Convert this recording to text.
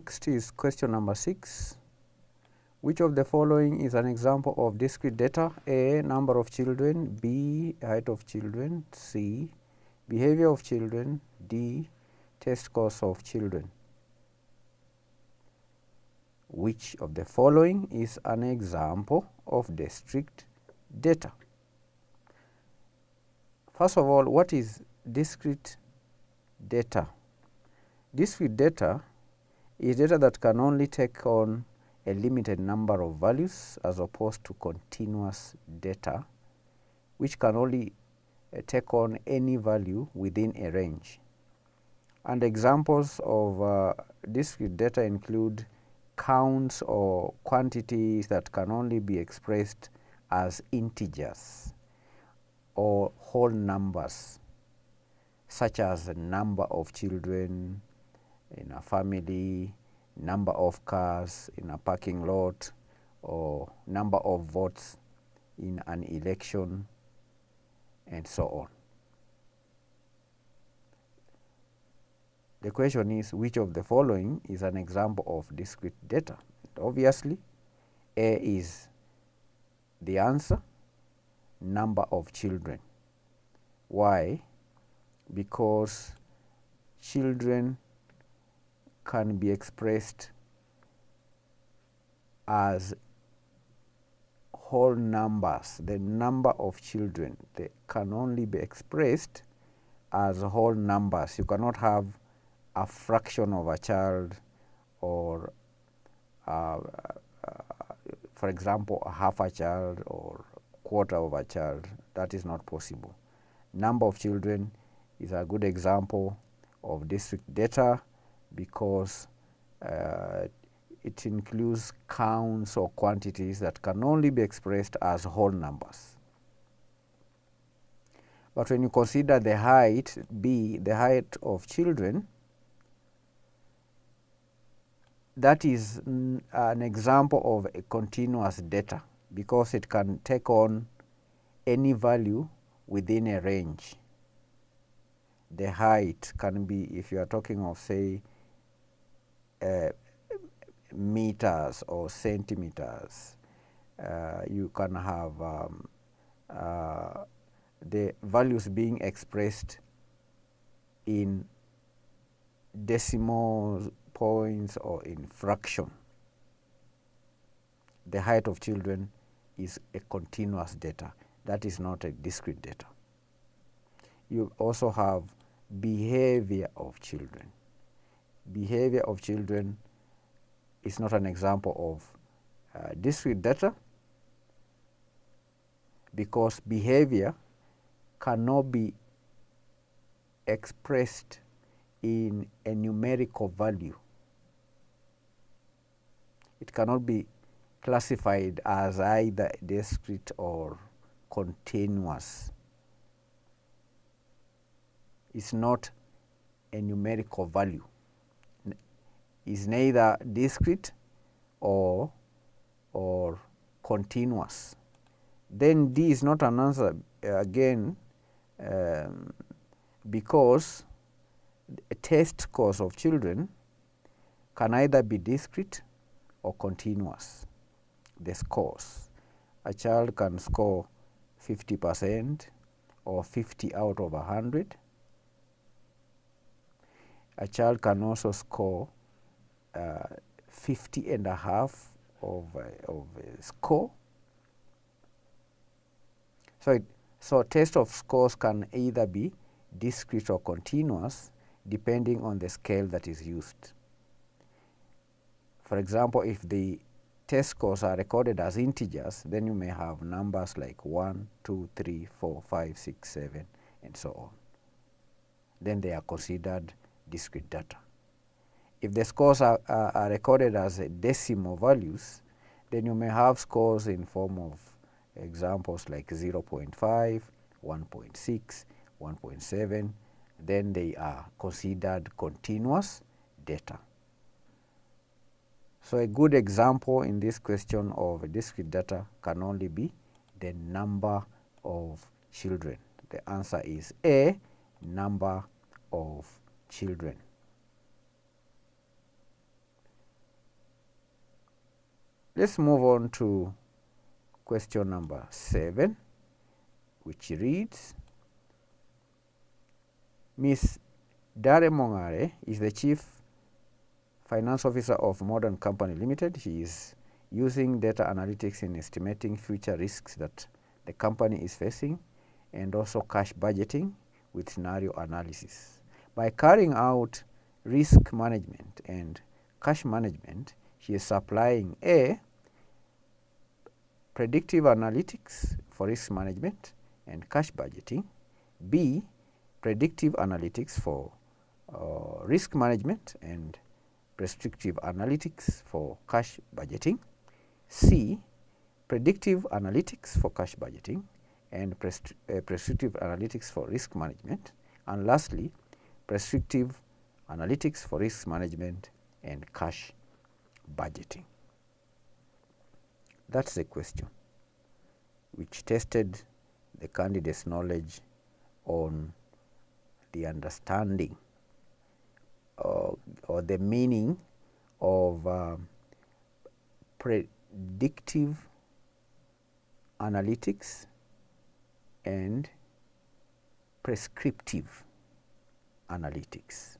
Next is question number 6. Which of the following is an example of discrete data? A, number of children. B, height of children. C, behavior of children. D, test scores of children. Which of the following is an example of discrete data? First of all, what is discrete data? Discrete data is data that can only take on a limited number of values as opposed to continuous data, which can only take on any value within a range. And examples of discrete data include counts or quantities that can only be expressed as integers or whole numbers, such as the number of children in a family, number of cars in a parking lot, or number of votes in an election, and so on. The question is, which of the following is an example of discrete data? Obviously, A is the answer, number of children. Why? Because children can be expressed as whole numbers. The number of children, they can only be expressed as whole numbers. You cannot have a fraction of a child, or for example, a half a child or quarter of a child. That is not possible. Number of children is a good example of discrete data because it includes counts or quantities that can only be expressed as whole numbers. But when you consider the height, B, the height of children, that is an example of a continuous data because it can take on any value within a range. The height can be, if you are talking of, say, meters or centimeters, you can have the values being expressed in decimal points or in fraction. The height of children is a continuous data. That is not a discrete data. You also have behavior of children. Behavior of children is not an example of discrete data because behavior cannot be expressed in a numerical value. It cannot be classified as either discrete or continuous. It's not a numerical value. It's neither discrete or continuous. Then D is not an answer again because a test scores of children can either be discrete or continuous. The scores. A child can score 50% or 50 out of 100. A child can also score 50.5 of a score. So test of scores can either be discrete or continuous depending on the scale that is used. For example, if the test scores are recorded as integers, then you may have numbers like 1, 2, 3, 4, 5, 6, 7, and so on. Then they are considered discrete data. If the scores are recorded as decimal values, then you may have scores in form of examples like 0.5, 1.6, 1.7. Then they are considered continuous data. So a good example in this question of discrete data can only be the number of children. The answer is A, number of children. Let's move on to question number 7, which reads, Miss Dare Mongare is the Chief Finance Officer of Modern Company Limited. She is using data analytics in estimating future risks that the company is facing, and also cash budgeting with scenario analysis. By carrying out risk management and cash management, she is applying A, predictive analytics for risk management and cash budgeting, B, predictive analytics for risk management and prescriptive analytics for cash budgeting, C, predictive analytics for cash budgeting and prescriptive analytics for risk management, and lastly, prescriptive analytics for risk management and cash budgeting. That's the question which tested the candidate's knowledge on the understanding or the meaning of predictive analytics and prescriptive analytics.